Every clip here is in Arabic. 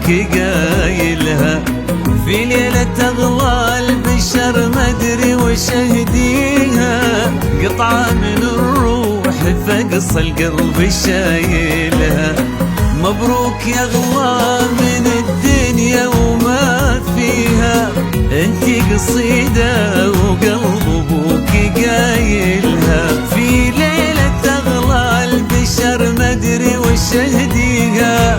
قايلها. في ليلة أغلى البشر ما أدري وش أهديها، قطعة من الروح فقص القلب شايلها. مبروك يا أغلى من الدنيا وما فيها، انتي قصيدة وقلب أبوك قايلها. في ليلة أغلى البشر ما أدري وش أهديها،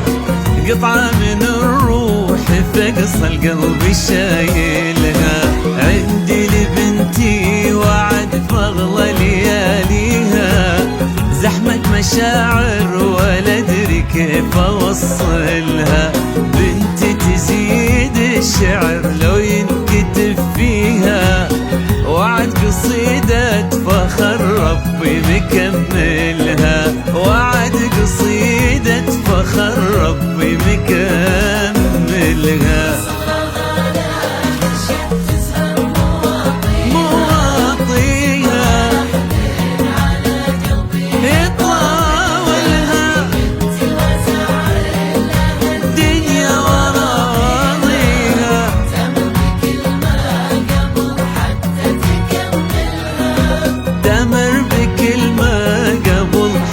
قطعة من الروح فقص القلب شايلها. عندي لبنتي وعد فاغلى لياليها، زحمة مشاعر ولا أدري كيف أوصلها. بنتي تزيد الشعر لو ينكتب فيها، وعد قصيدة فخر ربي مكملها. وعد قصيدة فخر ربي مكملها.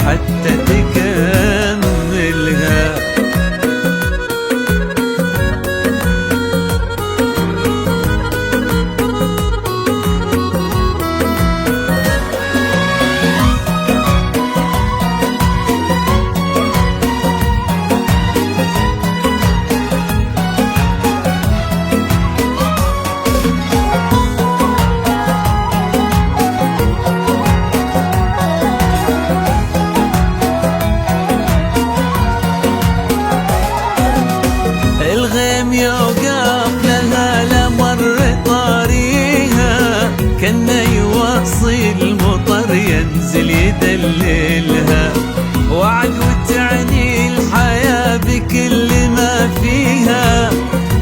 حتى تكملها. يوقف لها لمر طاريها، كنا يواصل مطر ينزل يدللها. وعد وتعني الحياة بكل ما فيها،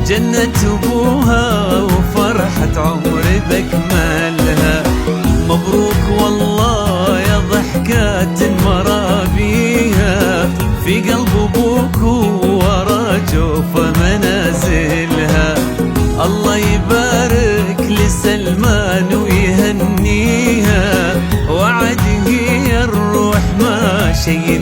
جنة أبوها وفرحة عمر بأكملها. مبروك والله يا ضحكات مرابيها، في قلب أبوك ورا جوف منازلها. الله يبارك لسلمان ويهنيها، وعد هي الروح ما شي